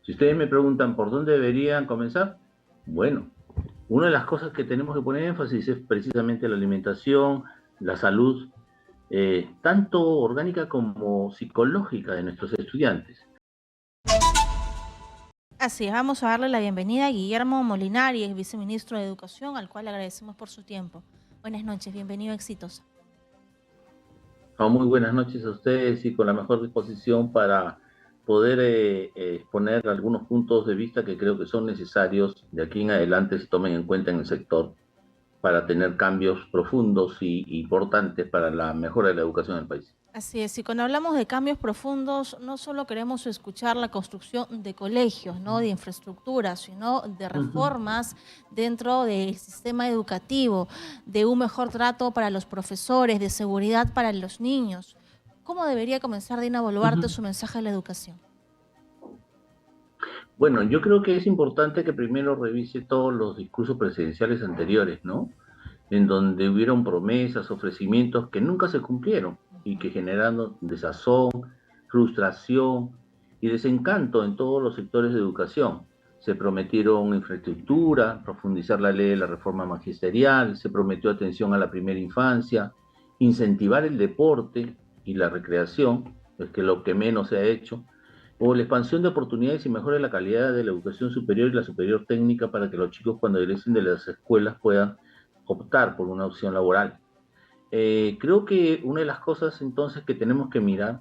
Si ustedes me preguntan por dónde deberían comenzar, bueno, una de las cosas que tenemos que poner énfasis es precisamente la alimentación, la salud, tanto orgánica como psicológica de nuestros estudiantes. Así es, vamos a darle la bienvenida a Guillermo Molinari, el viceministro de Educación, al cual le agradecemos por su tiempo. Buenas noches, bienvenido a Exitosa. Muy buenas noches a ustedes y con la mejor disposición para poder exponer algunos puntos de vista que creo que son necesarios de aquí en adelante se tomen en cuenta en el sector para tener cambios profundos y importantes para la mejora de la educación del país. Así es, y cuando hablamos de cambios profundos, no solo queremos escuchar la construcción de colegios, ¿no? De infraestructura, sino de Uh -huh. reformas dentro del sistema educativo, de un mejor trato para los profesores, de seguridad para los niños. ¿Cómo debería comenzar, Dina Uh Boluarte, -huh. su mensaje a la educación? Bueno, yo creo que es importante que primero revise todos los discursos presidenciales anteriores, ¿no? En donde hubieron promesas, ofrecimientos que nunca se cumplieron y que generaron desazón, frustración y desencanto en todos los sectores de educación. Se prometieron infraestructura, profundizar la ley de la reforma magisterial, se prometió atención a la primera infancia, incentivar el deporte y la recreación, es que lo que menos se ha hecho, o la expansión de oportunidades y mejora de la calidad de la educación superior y la superior técnica para que los chicos cuando egresen de las escuelas puedan optar por una opción laboral. Creo que una de las cosas entonces que tenemos que mirar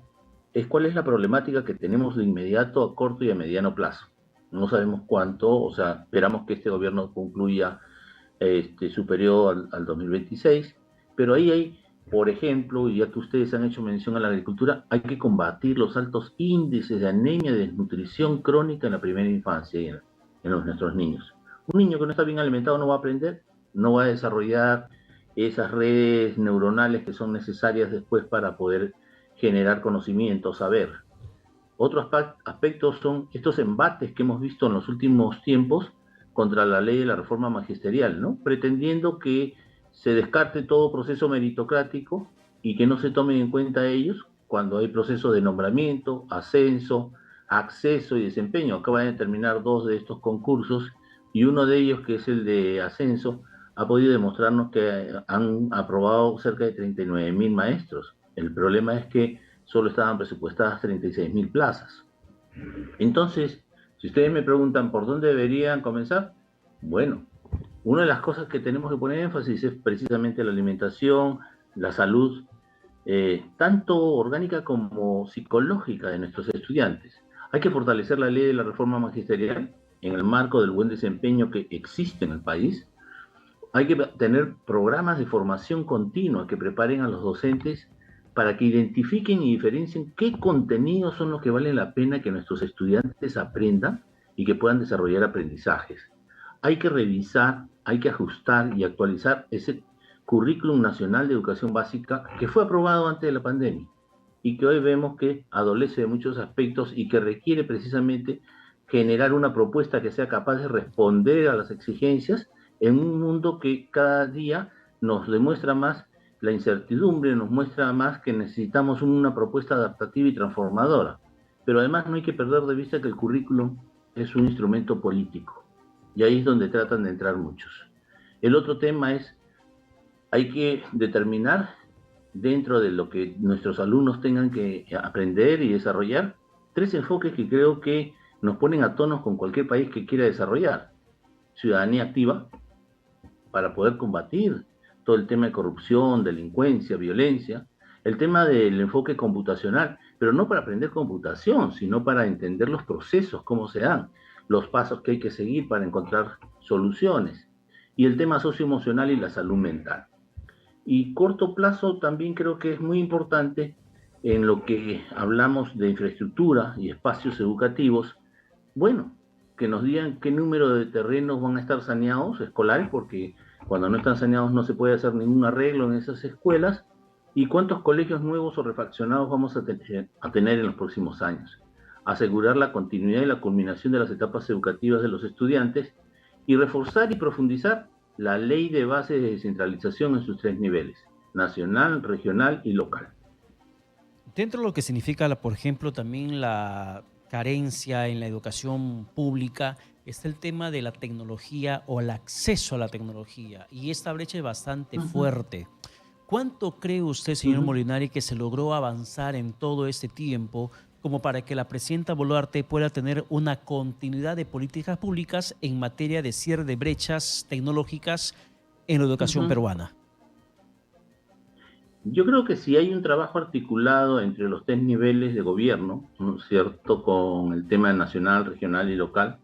es cuál es la problemática que tenemos de inmediato a corto y a mediano plazo. No sabemos cuánto, o sea, esperamos que este gobierno concluya su periodo al 2026, pero ahí hay, por ejemplo, y ya que ustedes han hecho mención a la agricultura, hay que combatir los altos índices de anemia y desnutrición crónica en la primera infancia y en nuestros niños. Un niño que no está bien alimentado no va a aprender, no va a desarrollar esas redes neuronales que son necesarias después para poder generar conocimiento, saber. Otros aspectos son estos embates que hemos visto en los últimos tiempos contra la ley de la reforma magisterial, ¿no? Pretendiendo que se descarte todo proceso meritocrático y que no se tomen en cuenta ellos cuando hay procesos de nombramiento, ascenso, acceso y desempeño. Acaban de terminar dos de estos concursos y uno de ellos, que es el de ascenso, ha podido demostrarnos que han aprobado cerca de 39.000 maestros. El problema es que solo estaban presupuestadas 36.000 plazas. Entonces, si ustedes me preguntan por dónde deberían comenzar, bueno, una de las cosas que tenemos que poner énfasis es precisamente la alimentación, la salud, tanto orgánica como psicológica de nuestros estudiantes. Hay que fortalecer la ley de la reforma magisterial en el marco del buen desempeño que existe en el país. Hay que tener programas de formación continua que preparen a los docentes para que identifiquen y diferencien qué contenidos son los que valen la pena que nuestros estudiantes aprendan y que puedan desarrollar aprendizajes. Hay que revisar, hay que ajustar y actualizar ese currículum nacional de educación básica que fue aprobado antes de la pandemia y que hoy vemos que adolece de muchos aspectos y que requiere precisamente generar una propuesta que sea capaz de responder a las exigencias en un mundo que cada día nos demuestra más la incertidumbre, nos muestra más que necesitamos una propuesta adaptativa y transformadora. Pero además no hay que perder de vista que el currículum es un instrumento político y ahí es donde tratan de entrar muchos. El otro tema es, hay que determinar dentro de lo que nuestros alumnos tengan que aprender y desarrollar, tres enfoques que creo que nos ponen a tonos con cualquier país que quiera desarrollar. Ciudadanía activa, para poder combatir todo el tema de corrupción, delincuencia, violencia, el tema del enfoque computacional, pero no para aprender computación, sino para entender los procesos, cómo se dan, los pasos que hay que seguir para encontrar soluciones, y el tema socioemocional y la salud mental. Y corto plazo también creo que es muy importante en lo que hablamos de infraestructura y espacios educativos, bueno, que nos digan qué número de terrenos van a estar saneados escolares, porque cuando no están saneados no se puede hacer ningún arreglo en esas escuelas, y cuántos colegios nuevos o refaccionados vamos a tener en los próximos años. Asegurar la continuidad y la culminación de las etapas educativas de los estudiantes y reforzar y profundizar la ley de base de descentralización en sus tres niveles, nacional, regional y local. Dentro de lo que significa, por ejemplo, también la carencia en la educación pública está el tema de la tecnología o el acceso a la tecnología, y esta brecha es bastante fuerte. ¿Cuánto cree usted, señor Molinari, que se logró avanzar en todo este tiempo como para que la presidenta Boluarte pueda tener una continuidad de políticas públicas en materia de cierre de brechas tecnológicas en la educación peruana? Yo creo que si hay un trabajo articulado entre los tres niveles de gobierno, ¿no es cierto?, con el tema nacional, regional y local,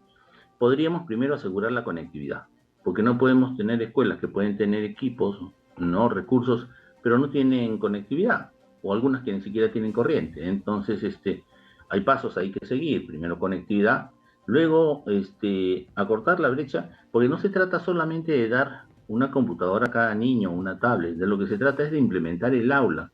podríamos primero asegurar la conectividad, porque no podemos tener escuelas que pueden tener equipos, no recursos, pero no tienen conectividad, o algunas que ni siquiera tienen corriente. Entonces, hay pasos ahí que seguir. Primero conectividad, luego acortar la brecha, porque no se trata solamente de dar una computadora a cada niño, una tablet. De lo que se trata es de implementar el aula,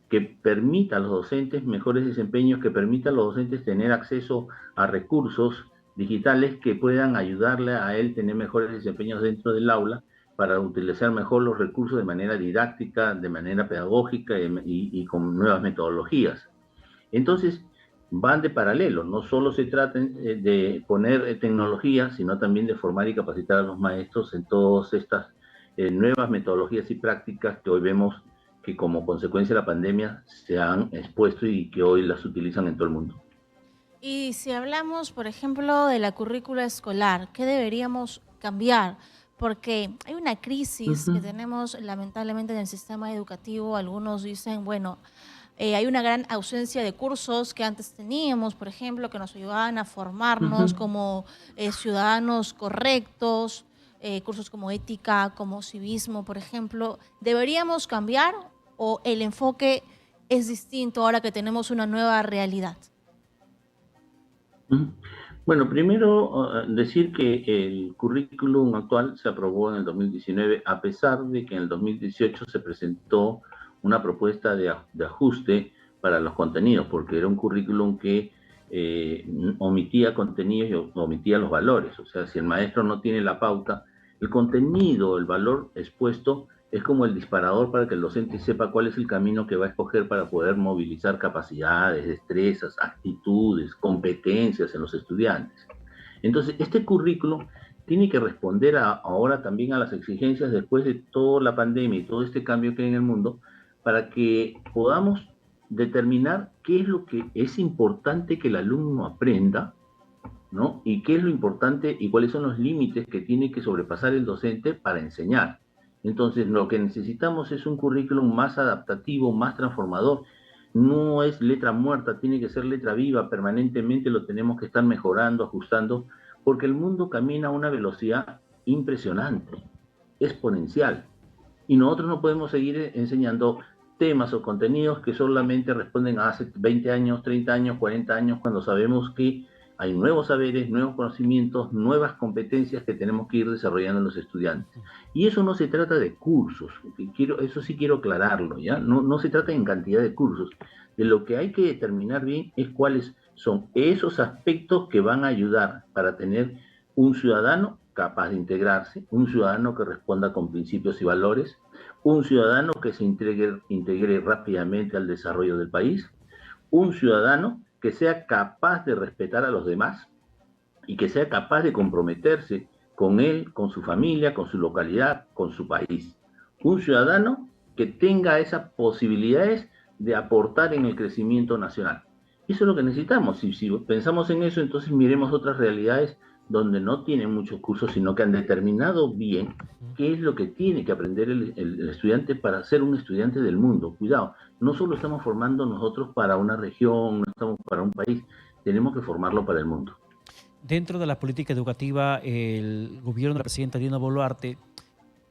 que permita a los docentes mejores desempeños, que permita a los docentes tener acceso a recursos digitales que puedan ayudarle a él tener mejores desempeños dentro del aula para utilizar mejor los recursos de manera didáctica, de manera pedagógica y con nuevas metodologías. Entonces, van de paralelo, no solo se trata de poner tecnología, sino también de formar y capacitar a los maestros en todas estas nuevas metodologías y prácticas que hoy vemos que como consecuencia de la pandemia se han expuesto y que hoy las utilizan en todo el mundo. Y si hablamos, por ejemplo, de la currícula escolar, ¿qué deberíamos cambiar? Porque hay una crisis que tenemos lamentablemente en el sistema educativo. Algunos dicen, bueno, hay una gran ausencia de cursos que antes teníamos, por ejemplo, que nos ayudaban a formarnos como ciudadanos correctos, cursos como ética, como civismo, por ejemplo. ¿Deberíamos cambiar o el enfoque es distinto ahora que tenemos una nueva realidad? Bueno, primero decir que el currículum actual se aprobó en el 2019, a pesar de que en el 2018 se presentó una propuesta de ajuste para los contenidos, porque era un currículum que omitía contenidos y omitía los valores. O sea, si el maestro no tiene la pauta, el contenido, el valor expuesto es como el disparador para que el docente sepa cuál es el camino que va a escoger para poder movilizar capacidades, destrezas, actitudes, competencias en los estudiantes. Entonces, este currículum tiene que responder ahora también a las exigencias después de toda la pandemia y todo este cambio que hay en el mundo, para que podamos determinar qué es lo que es importante que el alumno aprenda, ¿no? Y qué es lo importante y cuáles son los límites que tiene que sobrepasar el docente para enseñar. Entonces, lo que necesitamos es un currículum más adaptativo, más transformador. No es letra muerta, tiene que ser letra viva, permanentemente lo tenemos que estar mejorando, ajustando, porque el mundo camina a una velocidad impresionante, exponencial. Y nosotros no podemos seguir enseñando temas o contenidos que solamente responden a hace 20 años, 30 años, 40 años, cuando sabemos que hay nuevos saberes, nuevos conocimientos, nuevas competencias que tenemos que ir desarrollando en los estudiantes. Y eso no se trata de cursos, eso sí quiero aclararlo, ¿ya? No se trata en cantidad de cursos. De lo que hay que determinar bien es cuáles son esos aspectos que van a ayudar para tener un ciudadano capaz de integrarse, un ciudadano que responda con principios y valores, un ciudadano que se integre rápidamente al desarrollo del país, un ciudadano que sea capaz de respetar a los demás y que sea capaz de comprometerse con él, con su familia, con su localidad, con su país. Un ciudadano que tenga esas posibilidades de aportar en el crecimiento nacional. Eso es lo que necesitamos. Si pensamos en eso, entonces miremos otras realidades donde no tienen muchos cursos, sino que han determinado bien qué es lo que tiene que aprender el estudiante para ser un estudiante del mundo. Cuidado, no solo estamos formando nosotros para una región, no estamos para un país, tenemos que formarlo para el mundo. Dentro de la política educativa, el gobierno de la presidenta Dina Boluarte,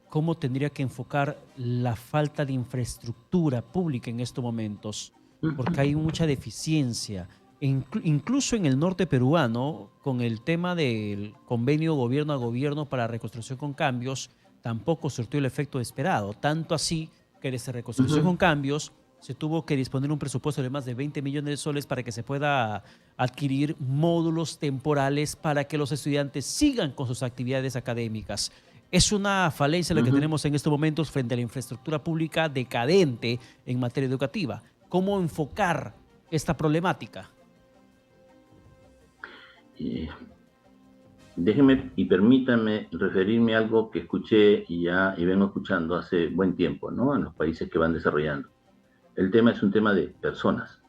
¿cómo tendría que enfocar la falta de infraestructura pública en estos momentos? Porque hay mucha deficiencia. Incluso en el norte peruano, con el tema del convenio gobierno a gobierno para reconstrucción con cambios, tampoco surtió el efecto esperado. Tanto así que desde reconstrucción con cambios se tuvo que disponer un presupuesto de más de 20 millones de soles para que se pueda adquirir módulos temporales para que los estudiantes sigan con sus actividades académicas. Es una falencia la que tenemos en estos momentos frente a la infraestructura pública decadente en materia educativa. ¿Cómo enfocar esta problemática? Déjeme y permítanme referirme a algo que escuché y vengo escuchando hace buen tiempo, ¿no? En los países que van desarrollando. El tema es un tema de personas,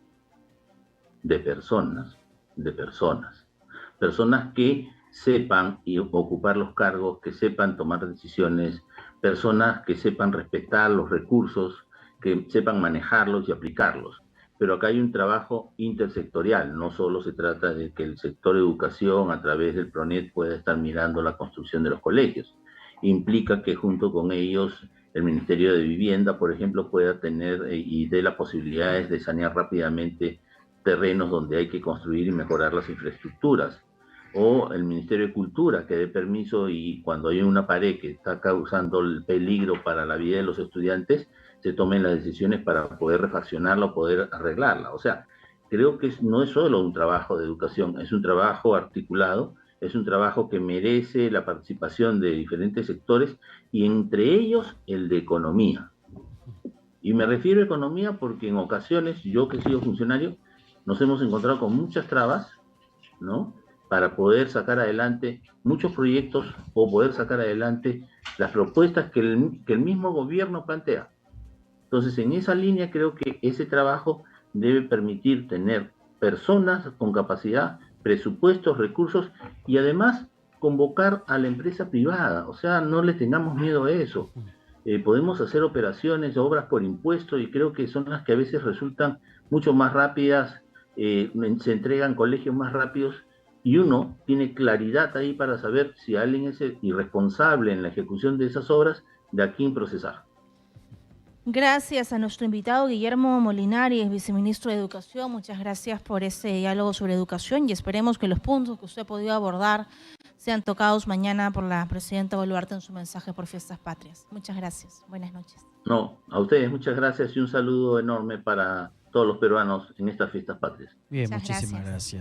de personas, de personas. Personas que sepan ocupar los cargos, que sepan tomar decisiones, personas que sepan respetar los recursos, que sepan manejarlos y aplicarlos. Pero acá hay un trabajo intersectorial, no solo se trata de que el sector educación a través del PRONET pueda estar mirando la construcción de los colegios. Implica que junto con ellos el Ministerio de Vivienda, por ejemplo, pueda tener y dé las posibilidades de sanear rápidamente terrenos donde hay que construir y mejorar las infraestructuras. O el Ministerio de Cultura, que dé permiso y cuando hay una pared que está causando el peligro para la vida de los estudiantes, se tomen las decisiones para poder refaccionarla o poder arreglarla. O sea, creo que no es solo un trabajo de educación, es un trabajo articulado, es un trabajo que merece la participación de diferentes sectores y entre ellos el de economía. Y me refiero a economía porque en ocasiones, yo que he sido funcionario, nos hemos encontrado con muchas trabas, ¿no?, para poder sacar adelante muchos proyectos o poder sacar adelante las propuestas que el mismo gobierno plantea. Entonces, en esa línea creo que ese trabajo debe permitir tener personas con capacidad, presupuestos, recursos y además convocar a la empresa privada. O sea, no le tengamos miedo a eso. Podemos hacer operaciones, obras por impuesto y creo que son las que a veces resultan mucho más rápidas, se entregan colegios más rápidos y uno tiene claridad ahí para saber si alguien es irresponsable en la ejecución de esas obras, de a quién procesar. Gracias a nuestro invitado Guillermo Molinari, viceministro de Educación. Muchas gracias por ese diálogo sobre educación y esperemos que los puntos que usted ha podido abordar sean tocados mañana por la presidenta Boluarte en su mensaje por Fiestas Patrias. Muchas gracias. Buenas noches. No, a ustedes muchas gracias y un saludo enorme para todos los peruanos en estas Fiestas Patrias. Bien, Muchas muchísimas gracias. gracias.